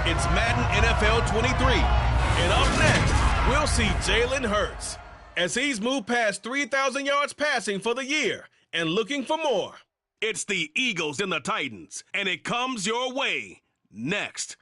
It's Madden NFL 23. And up next, we'll see Jalen Hurts as he's moved past 3,000 yards passing for the year and looking for more. It's the Eagles and the Titans, and it comes your way next.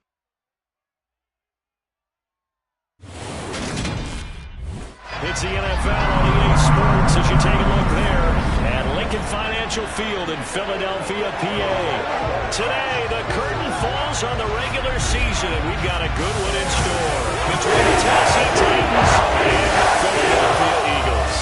It's the NFL on EA Sports as you take a look there at Lincoln Financial Field in Philadelphia, PA. Today, the curtain falls on the regular season, and we've got a good one in store between the Tennessee Titans and the Philadelphia Eagles.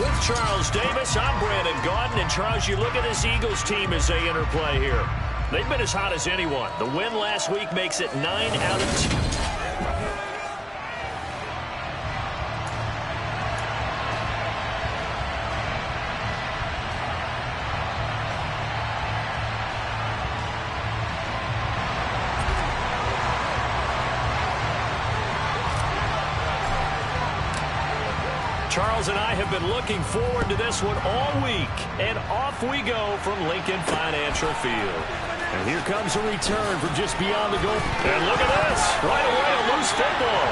With Charles Davis, I'm Brandon Gaudin, and Charles, you look at this Eagles team as they interplay here. They've been as hot as anyone. The win last week makes it 9 out of 10. Charles and I have been looking forward to this one all week, and off we go from Lincoln Financial Field. And here comes a return from just beyond the goal. And look at this. Right away, a loose football.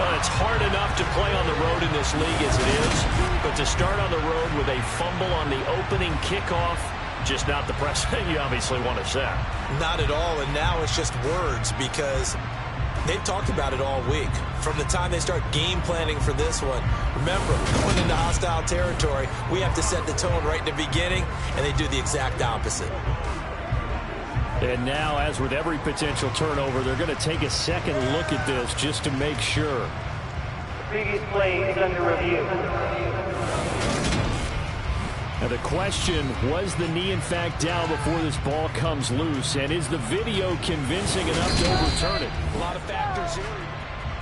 Well, it's hard enough to play on the road in this league as it is, but to start on the road with a fumble on the opening kickoff, just not the precedent you obviously want to set. Not at all, and now it's just words because they've talked about it all week. From the time they start game planning for this one, remember, going into hostile territory, we have to set the tone right in the beginning, and they do the exact opposite. And now, as with every potential turnover, they're going to take a second look at this just to make sure. The previous play is under review. Now the question, was the knee in fact down before this ball comes loose? And is the video convincing enough to overturn it? A lot of factors here.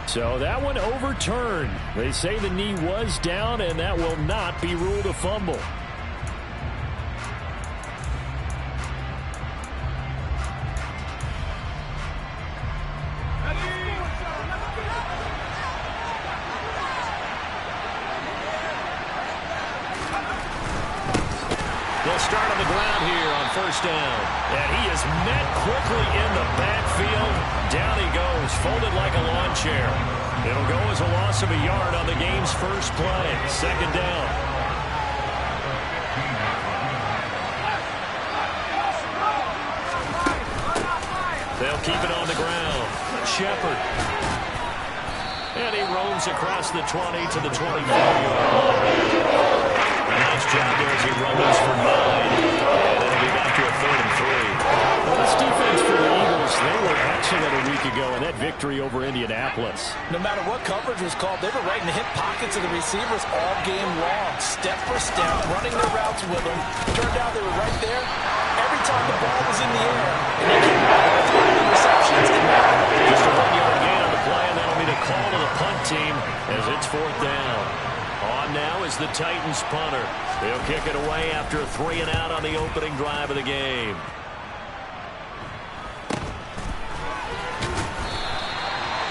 So that one overturned. They say the knee was down, and that will not be ruled a fumble. They'll start on the ground here on first down. And he is met quickly in the backfield. Down he goes, folded like a lawn chair. It'll go as a loss of a yard on the game's first play. Second down. They'll keep it on the ground. Shepard. And he roams across the 20 to the 24-yard line. Nice job there as he runs for 9. And it'll be back to a 3rd and 3. Well, this defense for the Eagles, they were excellent a week ago in that victory over Indianapolis. No matter what coverage was called, they were right in the hip pockets of the receivers all game long. Step for step, running their routes with them. Turned out they were right there every time the ball was in the air. And they came out with the receptions. Just a 1-yard gain on the play, and that'll be the call to the punt team as it's 4th down. On now is the Titans punter. They'll kick it away after a 3 and out on the opening drive of the game.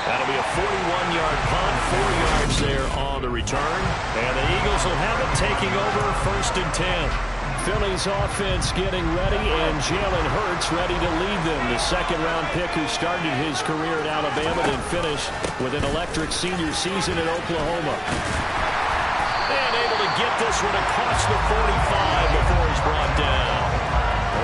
That'll be a 41-yard punt, 4 yards there on the return. And the Eagles will have it taking over 1st and 10. Philly's offense getting ready, and Jalen Hurts ready to lead them. The second-round pick who started his career at Alabama and finished with an electric senior season at Oklahoma. And able to get this one across the 45 before he's brought down.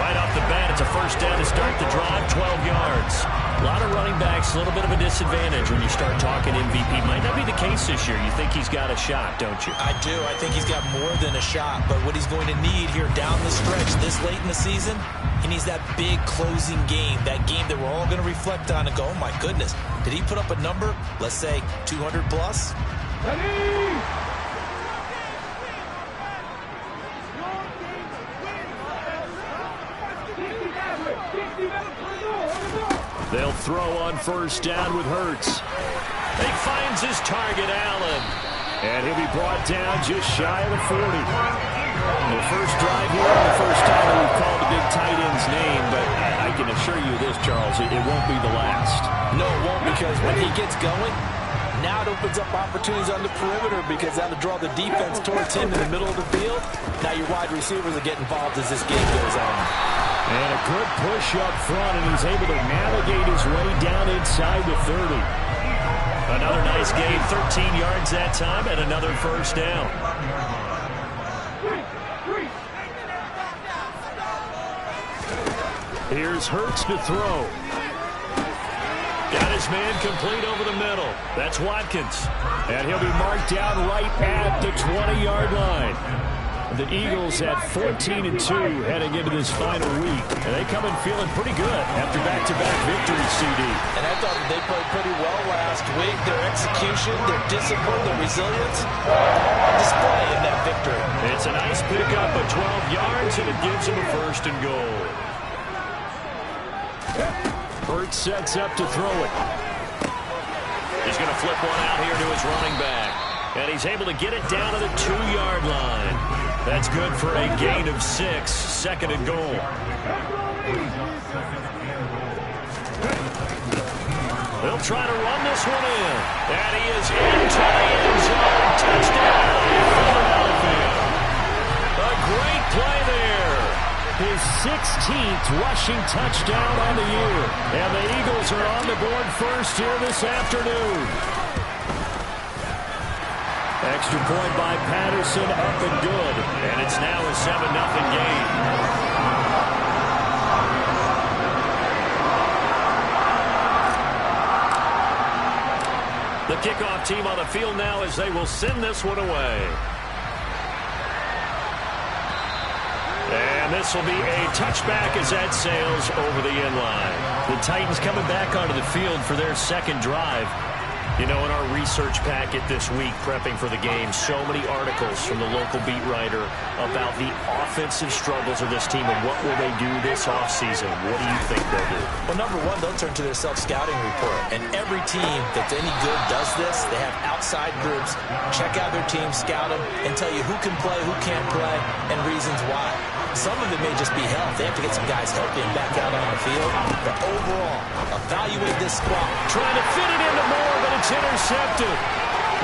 Right off the bat, it's a first down to start the drive, 12 yards. A lot of running backs, a little bit of a disadvantage when you start talking MVP. Might not be the case this year. You think he's got a shot, don't you? I do. I think he's got more than a shot. But what he's going to need here down the stretch this late in the season, he needs that big closing game. That game that we're all going to reflect on and go, oh, my goodness. Did he put up a number, let's say, 200 plus? Ready! They'll throw on first down with Hurts. He finds his target, Allen. And he'll be brought down just shy of the 40. The first drive here, the first time that we've called a big tight end's name, but I can assure you this, Charles, it won't be the last. No, it won't, because when he gets going, now it opens up opportunities on the perimeter because that'll draw the defense towards him in the middle of the field. Now your wide receivers will get involved as this game goes on. And a good push up front, and he's able to navigate his way down inside the 30. Another nice game, 13 yards that time, and another first down. Here's Hurts to throw. Got his man complete over the middle. That's Watkins. And he'll be marked down right at the 20-yard line. The Eagles at 14-2 heading into this final week. And they come in feeling pretty good after back-to-back victories, CD. And I thought that they played pretty well last week. Their execution, their discipline, their resilience on display in that victory. It's a nice pickup of 12 yards, and it gives them a first and goal. Hurts sets up to throw it. He's going to flip one out here to his running back. And he's able to get it down to the 2-yard line. That's good for a gain of 6, second and goal. They'll try to run this one in. And he is into the end zone. Touchdown, Philadelphia. A great play there. His 16th rushing touchdown on the year. And the Eagles are on the board first here this afternoon. Extra point by Patterson, up and good. And it's now a 7-0 game. The kickoff team on the field now as they will send this one away. And this will be a touchback as that sails over the end line. The Titans coming back onto the field for their second drive. You know, in our research packet this week, prepping for the game, so many articles from the local beat writer about the offensive struggles of this team and what will they do this offseason. What do you think they'll do? Well, number one, they'll turn to their self-scouting report. And every team that's any good does this. They have outside groups, check out their team, scout them, and tell you who can play, who can't play, and reasons why. Some of it may just be health. They have to get some guys healthy and back out on the field. But overall, evaluate this squad. Trying to fit it into Moore, but it's intercepted.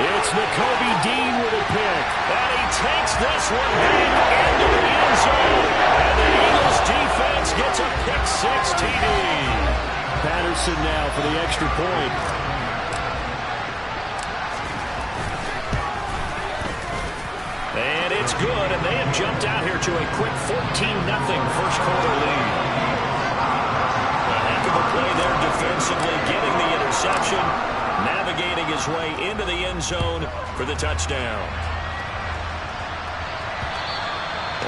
It's Nakobe Dean with a pick. And he takes this one back into the end zone. And the Eagles defense gets a pick-6 TD. Patterson now for the extra point. And it's good, and they have jumped out here to a quick 14-0 first quarter lead. A heck of a play there defensively, getting the interception, navigating his way into the end zone for the touchdown.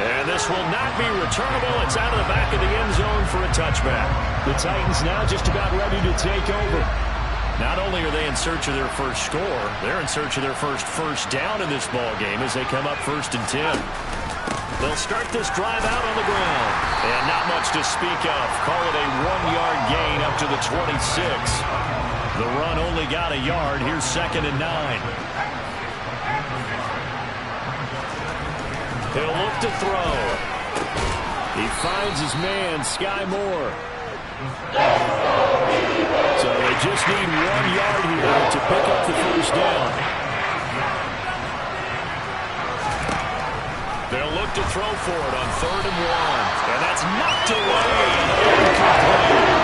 And this will not be returnable. It's out of the back of the end zone for a touchback. The Titans now just about ready to take over. Not only are they in search of their first score, they're in search of their first down in this ball game as they come up 1st and 10. They'll start this drive out on the ground. And not much to speak of. Call it a 1-yard gain up to the 26. The run only got a yard. Here's 2nd and 9. He'll look to throw. He finds his man, Sky Moore. So they just need 1 yard here to pick up the first down. They'll look to throw for it on 3rd and 1. And that's knocked away.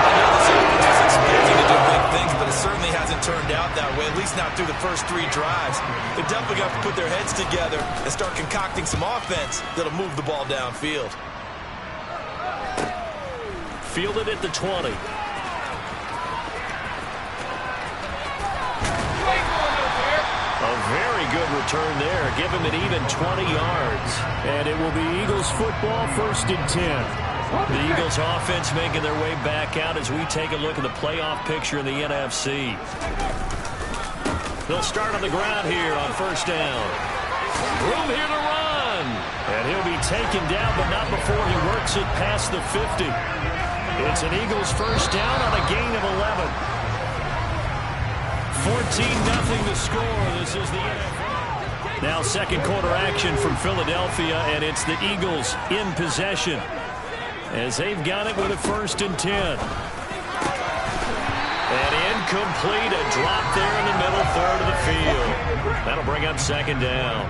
I know this offense is expecting to do big things, but it certainly hasn't turned out that way, at least not through the first 3 drives. They're definitely going to have to put their heads together and start concocting some offense that'll move the ball downfield. Fielded at the 20. A very good return there. Give him an even 20 yards. And it will be Eagles football, 1st and 10. The Eagles offense making their way back out as we take a look at the playoff picture in the NFC. They'll start on the ground here on 1st down. Room here to run. And he'll be taken down, but not before he works it past the 50. It's an Eagles first down on a gain of 11. 14-0 to score. This is the NFL. Now second quarter action from Philadelphia, and it's the Eagles in possession as they've got it with a 1st and 10. And in Incomplete. A drop there in the middle third of the field. That'll bring up second down.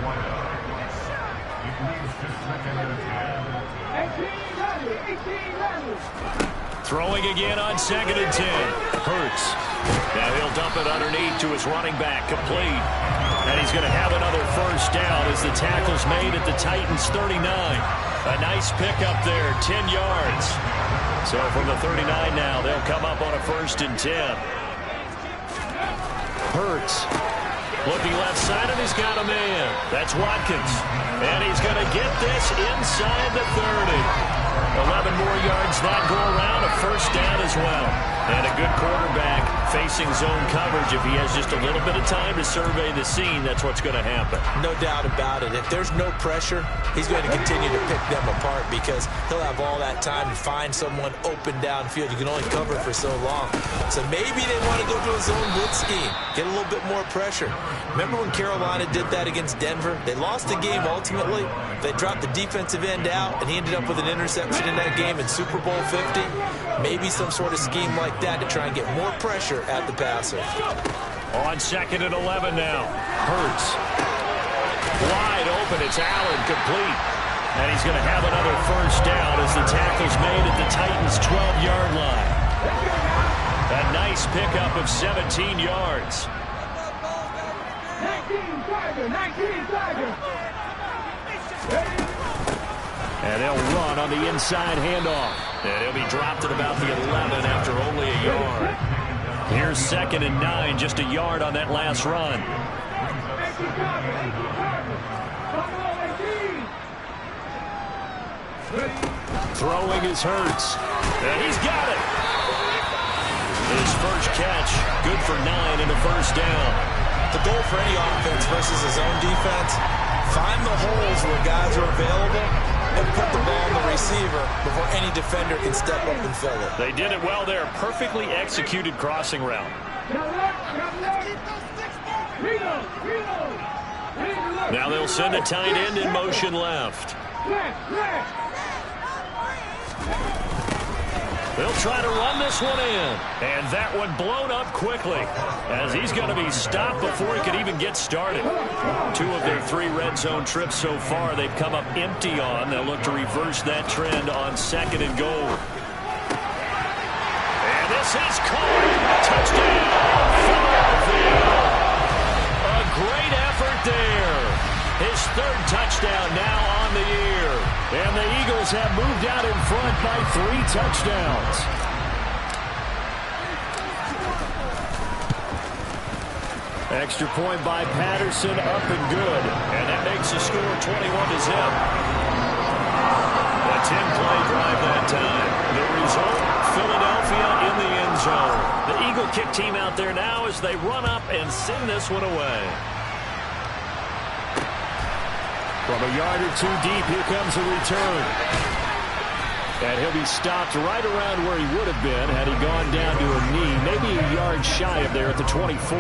Throwing again on 2nd and 10. Hurts. Now he'll dump it underneath to his running back. Complete. And he's going to have another first down as the tackle's made at the Titans' 39. A nice pickup there, 10 yards. So from the 39 now, they'll come up on a 1st and 10. Hurts. Looking left side, and he's got a man. That's Watkins. And he's going to get this inside the 30. 11 more yards that go around, a first down as well. And a good quarterback facing zone coverage. If he has just a little bit of time to survey the scene, that's what's going to happen. No doubt about it. If there's no pressure, he's going to continue to pick them apart because he'll have all that time to find someone open downfield. You can only cover for so long. So maybe they want to go to a zone blitz scheme, get a little bit more pressure. Remember when Carolina did that against Denver? They lost the game ultimately. They dropped the defensive end out, and he ended up with an interception in that game in Super Bowl 50. Maybe some sort of scheme like that to try and get more pressure at the passer. On 2nd and 11 now. Hurts. Wide open. It's Allen, complete. And he's going to have another first down as the tackle's made at the Titans' 12-yard line. A nice pickup of 17 yards. 19 Tiger. And they'll run on the inside handoff. And he'll be dropped at about the 11 after only a yard. Here's 2nd and 9, just a yard on that last run. Throwing is Hurts. And he's got it. His first catch, good for 9 and a first down. The goal for any offense versus his own defense, find the holes where guys are available and put the ball on the receiver before any defender can step up and fill it. They did it well there. Perfectly executed crossing route. Now they'll send a tight end in motion left. They'll try to run this one in. And that one blown up quickly as he's going to be stopped before he could even get started. 2 of their 3 red zone trips so far they've come up empty on. They'll look to reverse that trend on 2nd and goal. And this is caught. Touchdown, Philadelphia. A great effort there. His 3rd touchdown now on the year. And the Eagles have moved out in front by 3 touchdowns. Extra point by Patterson, up and good. And that makes the score 21-0. A 10-play drive that time. The result, Philadelphia in the end zone. The Eagle kick team out there now as they run up and send this one away. From a yard or 2 deep, here comes a return. And he'll be stopped right around where he would have been had he gone down to a knee, maybe a yard shy of there at the 24.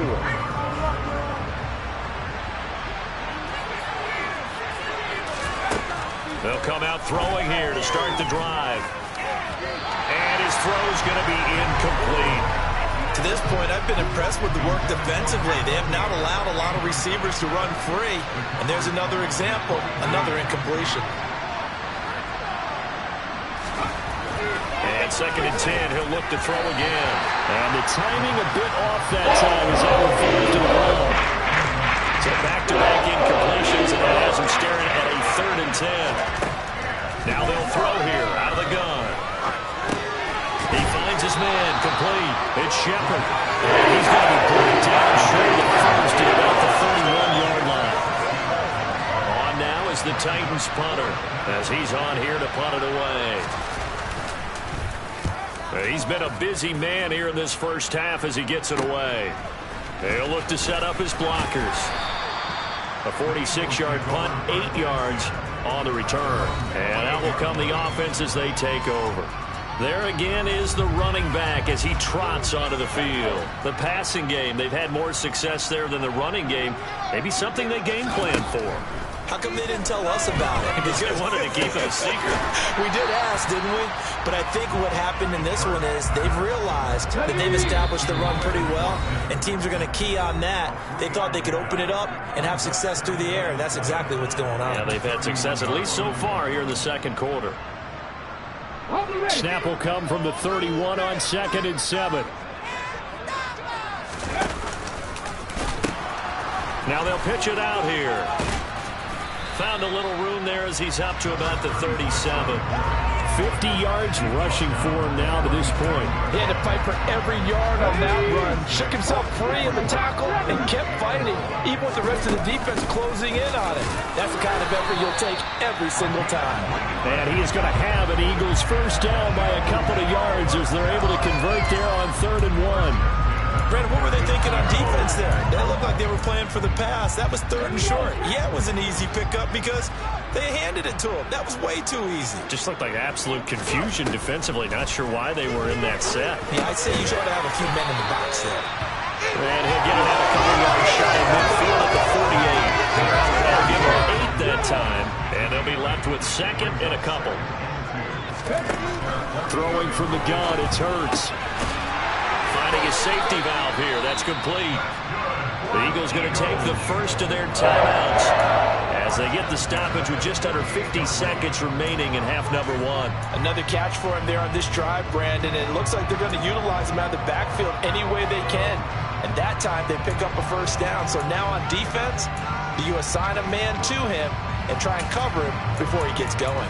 They'll come out throwing here to start the drive. And his throw's going to be incomplete. To this point, I've been impressed with the work defensively. They have not allowed a lot of receivers to run free. And there's another example, another incompletion. And 2nd and 10, he'll look to throw again. And the timing a bit off that time as that one falls to the ground. So back-to-back incompletions, and that has him staring at a 3rd and 10. Now they'll throw here out of the gun. He finds his man, complete. It's Shepard. And he's going to be brought down short of the first at about the 31-yard line. On now is the Titans punter as he's on here to punt it away. He's been a busy man here in this first half as he gets it away. He'll look to set up his blockers. A 46-yard punt, 8 yards on the return. And out will come the offense as they take over. There again is the running back as he trots onto the field. The passing game, they've had more success there than the running game. Maybe something they game plan for. How come they didn't tell us about it? Because they wanted to keep it a secret. We did ask, didn't we? But I think what happened in this one is they've realized that they've established the run pretty well, and teams are going to key on that. They thought they could open it up and have success through the air, and that's exactly what's going on. Yeah, they've had success at least so far here in the second quarter. Snap will come from the 31 on 2nd and 7. Now they'll pitch it out here. Found a little room there as he's up to about the 37. 50 yards rushing for him now to this point. He had to fight for every yard on that run. Shook himself free in the tackle and kept fighting, even with the rest of the defense closing in on it. That's the kind of effort you'll take every single time. And he is going to have an Eagles first down by a couple of yards as they're able to convert there on 3rd and 1. Brandon, what were they thinking on defense there? They looked like they were playing for the pass. That was 3rd and short. Yeah, it was an easy pickup because they handed it to him. That was way too easy. Just looked like absolute confusion defensively. Not sure why they were in that set. Yeah, I'd say you should have a few men in the box there. And he'll get it out a couple yards shy of midfield at the 48. They'll give him 8 that time, and they'll be left with 2nd and a couple. Throwing from the gun, it's Hurts. Finding a safety valve here. That's complete. The Eagles going to take the first of their timeouts as they get the stoppage with just under 50 seconds remaining in half number 1. Another catch for him there on this drive, Brandon. And it looks like they're going to utilize him out of the backfield any way they can. And that time they pick up a first down. So now on defense, you assign a man to him and try and cover him before he gets going.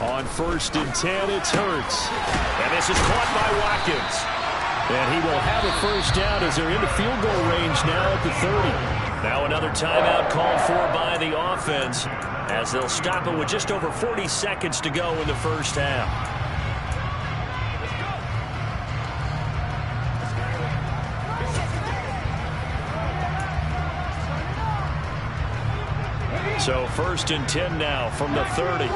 On 1st and 10, it's Hurts. And this is caught by Watkins. And he will have a first down as they're into field goal range now at the 30. Now another timeout called for by the offense as they'll stop it with just over 40 seconds to go in the first half. So 1st and 10 now from the 30.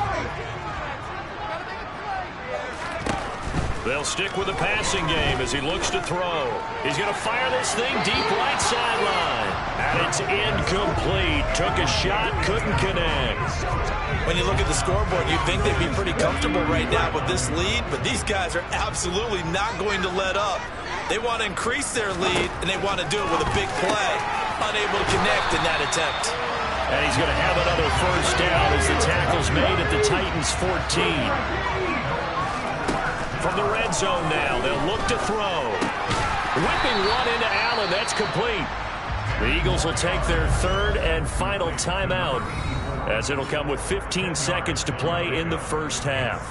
They'll stick with the passing game as he looks to throw. He's going to fire this thing deep right sideline. And it's incomplete. Took a shot, couldn't connect. When you look at the scoreboard, you'd think they'd be pretty comfortable right now with this lead, but these guys are absolutely not going to let up. They want to increase their lead, and they want to do it with a big play. Unable to connect in that attempt. And he's going to have another first down as the tackle's made at the Titans' 14. From the red zone now, they'll look to throw. Whipping one into Allen. That's complete. The Eagles will take their 3rd and final timeout as it'll come with 15 seconds to play in the first half.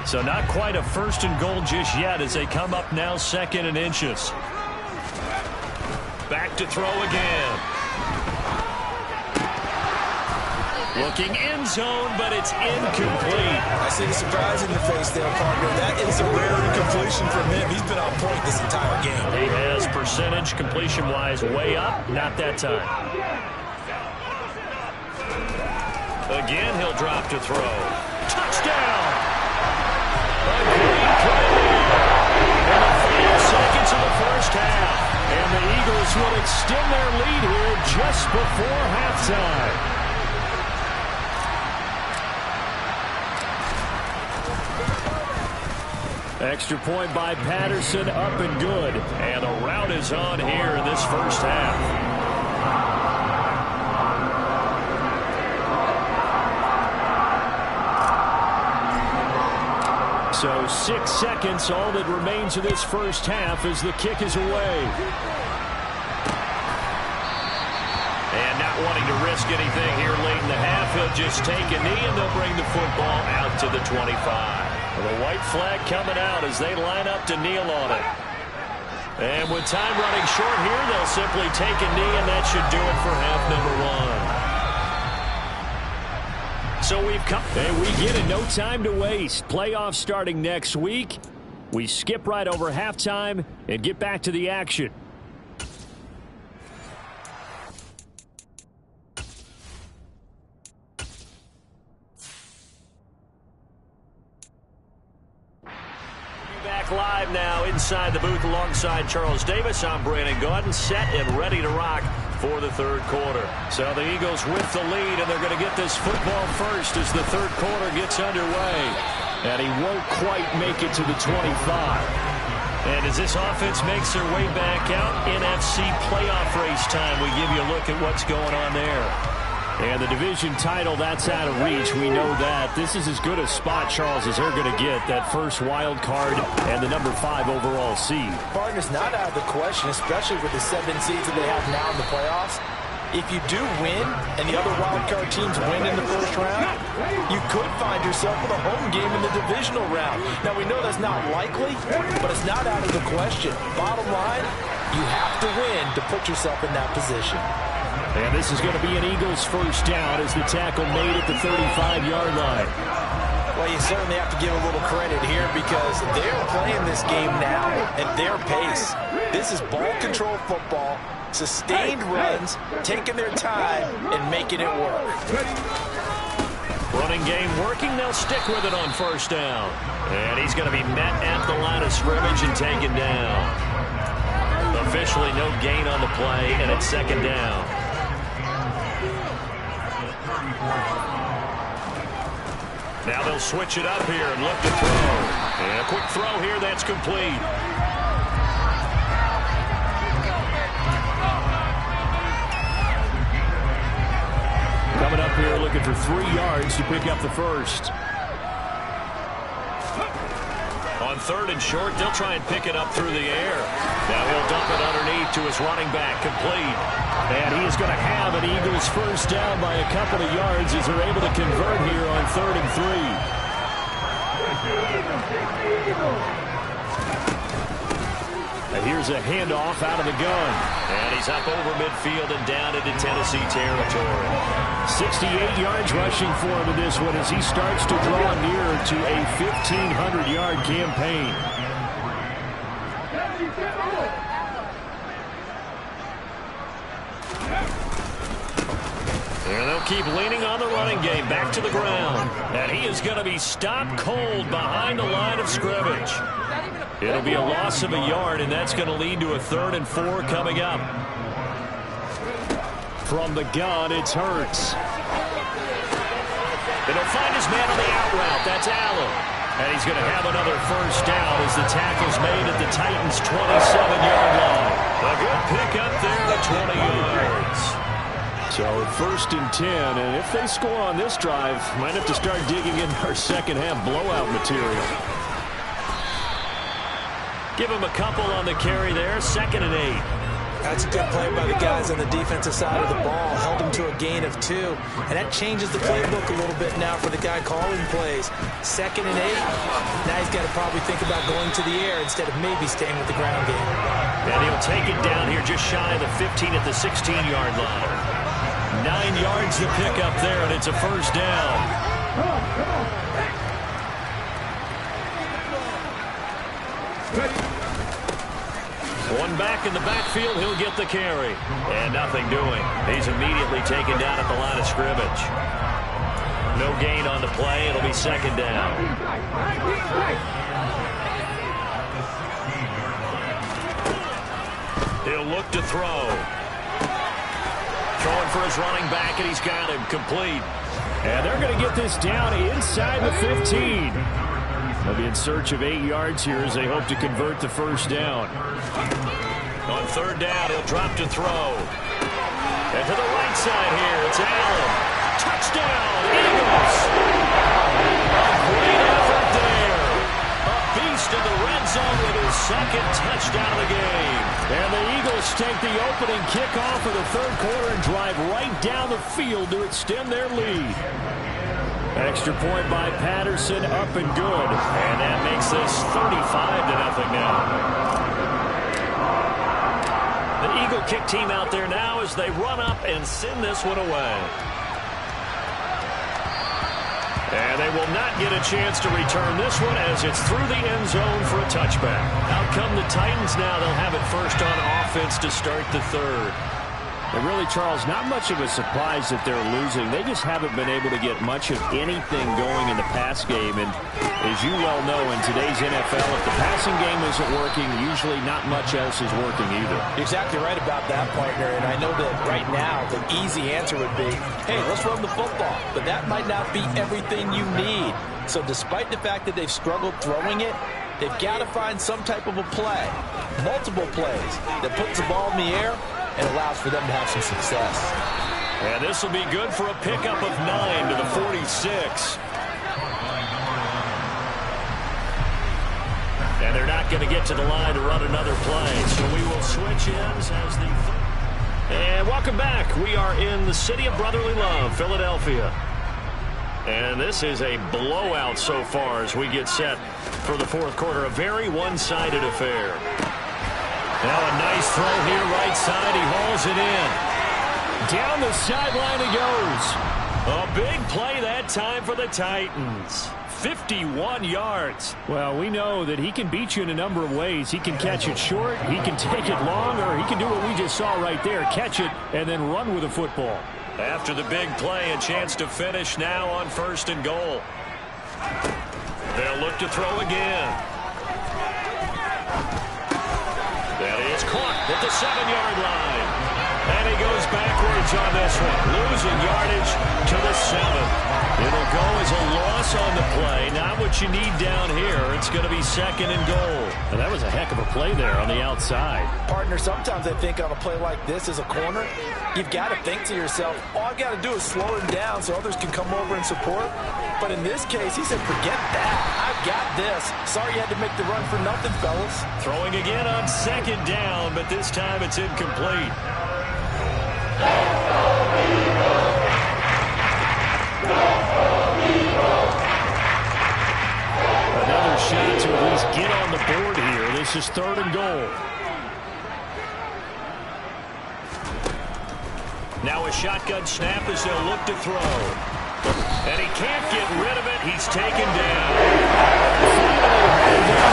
So not quite a 1st and goal just yet as they come up now 2nd and inches. Back to throw again. Looking end zone, but it's incomplete. I see the surprise in your face there, partner. That is a rare incompletion from him. He's been on point this entire game. He has percentage completion-wise way up. Not that time. Again, he'll drop to throw. Touchdown! A great play. In the final seconds of the first half. And the Eagles will extend their lead here just before halftime. Extra point by Patterson, up and good. And the rout is on here in this first half. So 6 seconds, all that remains of this first half as the kick is away. And not wanting to risk anything here late in the half, he'll just take a knee and they'll bring the football out to the 25. The white flag coming out as they line up to kneel on it. And with time running short here, they'll simply take a knee, and that should do it for half number 1. So we've come, and we get it. No time to waste. Playoffs starting next week. We skip right over halftime and get back to the action. Back live now inside the booth alongside Charles Davis. I'm Brandon Gaudin, set and ready to rock for the third quarter. So the Eagles with the lead, and they're going to get this football first as the third quarter gets underway. And he won't quite make it to the 25. And as this offense makes their way back out, NFC playoff race time, we give you a look at what's going on there. And the division title, that's out of reach. We know that. This is as good a spot, Charles, as they're going to get. That first wild card and the number 5 overall seed. Partner's not out of the question, especially with the 7 seeds that they have now in the playoffs. If you do win and the other wild card teams win in the first round, you could find yourself with a home game in the divisional round. Now, we know that's not likely, but it's not out of the question. Bottom line, you have to win to put yourself in that position. And this is going to be an Eagles first down as the tackle made at the 35-yard line. Well, you certainly have to give a little credit here because they're playing this game now at their pace. This is ball control football, sustained runs, taking their time and making it work. Running game working. They'll stick with it on first down. And he's going to be met at the line of scrimmage and taken down. Officially no gain on the play, and it's second down. Now they'll switch it up here and look to throw. And a quick throw here, that's complete. Coming up here looking for 3 yards to pick up the first. On third and short, they'll try and pick it up through the air. Now he'll dump it underneath to his running back, complete. And he is going to have an Eagles first down by a couple of yards as they're able to convert here on 3rd and 3. And here's a handoff out of the gun. And he's up over midfield and down into Tennessee territory. 68 yards rushing for him in this one as he starts to draw nearer to a 1,500-yard campaign. And they'll keep leaning on the running game back to the ground. And he is going to be stopped cold behind the line of scrimmage. It'll be a loss of a yard, and that's going to lead to a 3rd and 4 coming up. From the gun, it's Hurts. And he'll find his man on the out route. That's Allen. And he's going to have another first down as the tackle's made at the Titans' 27-yard line. A good pickup there at 20 yards. So 1st and 10, and if they score on this drive, might have to start digging in our second half blowout material. Give him a couple on the carry there, 2nd and 8. That's a good play by the guys on the defensive side of the ball. Held him to a gain of 2. And that changes the playbook a little bit now for the guy calling plays. 2nd and 8. Now he's got to probably think about going to the air instead of maybe staying with the ground game. And he'll take it down here just shy of the 15 at the 16-yard line. 9 yards to pick up there, and it's a first down. One back in the backfield, he'll get the carry. And nothing doing. He's immediately taken down at the line of scrimmage. No gain on the play. It'll be second down. He'll look to throw. Throwing for his running back, and he's got him complete. And they're going to get this down inside the 15. They'll be in search of 8 yards here as they hope to convert the first down. On 3rd down, he'll drop to throw. And to the right side here, it's Allen. Touchdown, Eagles! A great effort there. A beast in the red zone with his 2nd touchdown of the game. And the Eagles take the opening kickoff of the 3rd quarter and drive right down the field to extend their lead. Extra point by Patterson, up and good. And that makes this 35-0 now. The Eagle kick team out there now as they run up and send this one away. they will not get a chance to return this one as it's through the end zone for a touchback. Out come the Titans now. They'll have it first on offense to start the third. And really, Charles, not much of a surprise that they're losing. They just haven't been able to get much of anything going in the pass game. And as you well know, in today's NFL, if the passing game isn't working, usually not much else is working either. You're exactly right about that, partner. And I know that right now the easy answer would be, hey, let's run the football. But that might not be everything you need. So despite the fact that they've struggled throwing it, they've got to find some type of a play, multiple plays, that puts the ball in the air and allows for them to have some success. And this will be good for a pickup of 9 to the 46. And they're not going to get to the line to run another play. So we will switch ends as the... And welcome back. We are in the city of brotherly love, Philadelphia. And this is a blowout so far as we get set for the fourth quarter. A very one-sided affair. Now a nice throw here, right side. He hauls it in. Down the sideline he goes. A big play that time for the Titans. 51 yards. Well, we know that he can beat you in a number of ways. He can catch it short, he can take it long, or he can do what we just saw right there, catch it and then run with the football. After the big play, a chance to finish now on 1st and goal. They'll look to throw again. That is caught at the 7-yard line. And he goes backwards on this one, losing yardage to the 7. It'll go as a loss on the play. Not what you need down here. It's going to be 2nd and goal. And that was a heck of a play there on the outside. Partner, sometimes I think on a play like this as a corner, you've got to think to yourself, all I've got to do is slow him down so others can come over and support. But in this case, he said, forget that. I've got this. Sorry you had to make the run for nothing, fellas. Throwing again on 2nd down, but this time it's incomplete. Another shot to at least get on the board here. This is 3rd and goal. Now a shotgun snap as they'll look to throw. And he can't get rid of it. He's taken down.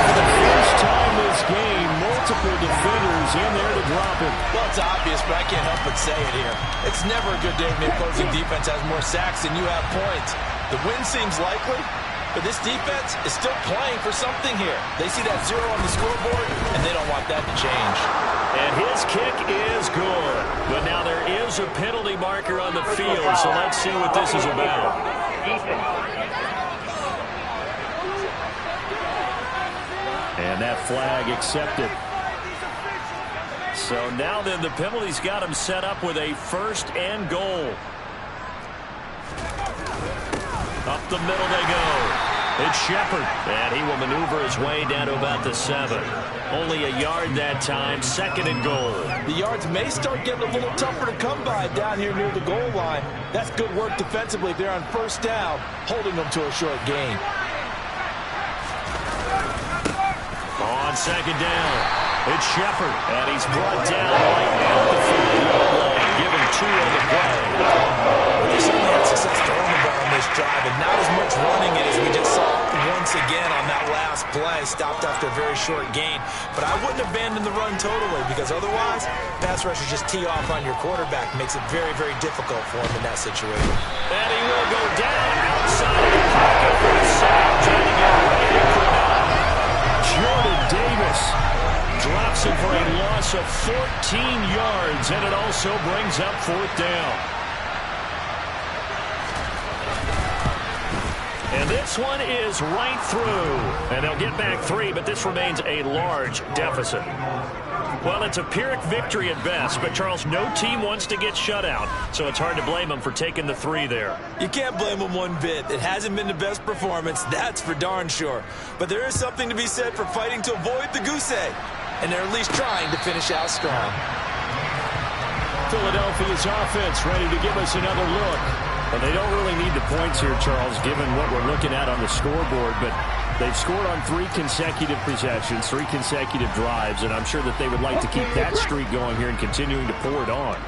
For the first time this game, multiple defenders in there to drop it. Well, it's obvious, but I can't help but say it here. It's never a good day when the opposing defense has more sacks than you have points. The win seems likely, but this defense is still playing for something here. They see that 0 on the scoreboard, and they don't want that to change. And his kick is good. But now there is a penalty marker on the field, so let's see what this is about. And that flag accepted. So now then the penalty's got him set up with a 1st and goal. Up the middle they go. It's Shepard, and he will maneuver his way down to about the 7. Only a yard that time, 2nd and goal. The yards may start getting a little tougher to come by down here near the goal line. That's good work defensively if they're on 1st down, holding them to a short gain. On 2nd down, it's Shepard, and he's brought down right at the 50-yard line, given 2 on the play. They certainly had success throwing the ball on this drive, and not as much running it as we just saw once again on that last play. Stopped after a very short gain. But I wouldn't abandon the run totally, because otherwise, pass rushers just tee off on your quarterback. Makes it very, very difficult for him in that situation. And he will go down outside of the pocket for the sack, trying to get ready for that. Jordan Davis drops him for a loss of 14 yards, and it also brings up 4th down. And this one is right through. And they'll get back 3, but this remains a large deficit. Well, it's a Pyrrhic victory at best, but Charles, no team wants to get shut out, so it's hard to blame them for taking the 3 there. You can't blame them one bit. It hasn't been the best performance, that's for darn sure. But there is something to be said for fighting to avoid the goose egg, and they're at least trying to finish out strong. Philadelphia's offense ready to give us another look. Well, they don't really need the points here, Charles, given what we're looking at on the scoreboard, but they've scored on 3 consecutive possessions, 3 consecutive drives, and I'm sure that they would like to keep that streak going here and continuing to pour it on.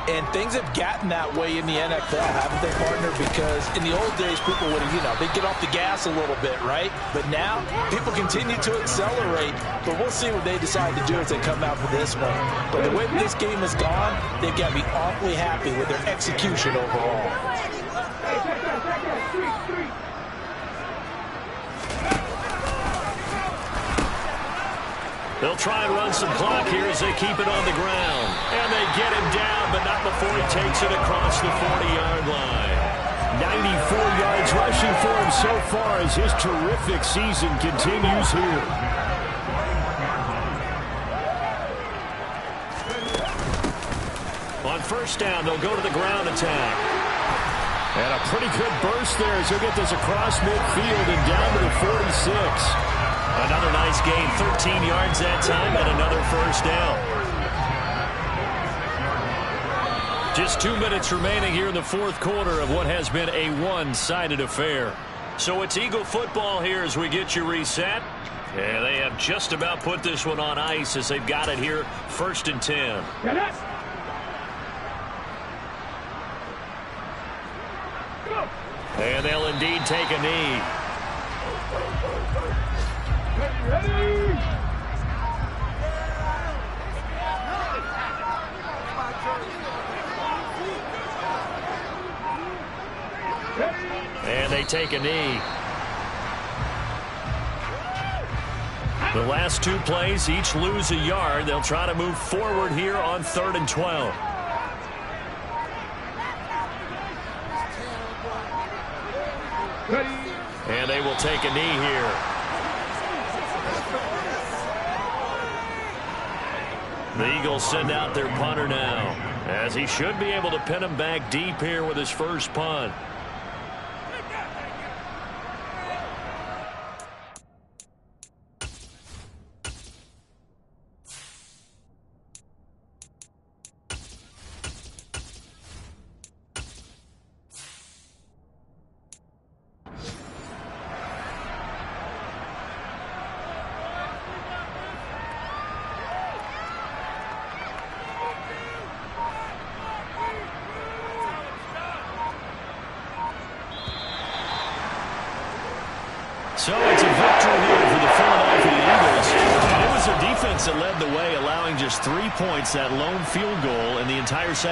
And things have gotten that way in the NFL, haven't they, partner? Because in the old days, people would have, they'd get off the gas a little bit, right? But now, people continue to accelerate. But we'll see what they decide to do as they come out for this one. But the way this game has gone, they've got to be awfully happy with their execution overall. They'll try and run some clock here as they keep it on the ground. And they get him down, but not before he takes it across the 40-yard line. 94 yards rushing for him so far as his terrific season continues here. On first down, they'll go to the ground attack. And a pretty good burst there as he'll get this across midfield and down to the 46. Another nice gain, 13 yards that time, and another first down. Just 2 minutes remaining here in the fourth quarter of what has been a one-sided affair. So it's Eagle football here as we get you reset. Yeah, they have just about put this one on ice as they've got it here, 1st and 10. And they'll indeed take a knee. And they take a knee. The last 2 plays, each lose a yard. They'll try to move forward here on 3rd and 12. And they will take a knee here. The Eagles send out their punter now, as he should be able to pin him back deep here with his first punt. So it's a victory here for the Philadelphia Eagles. And it was their defense that led the way, allowing just 3 points, that lone field goal in the entire second.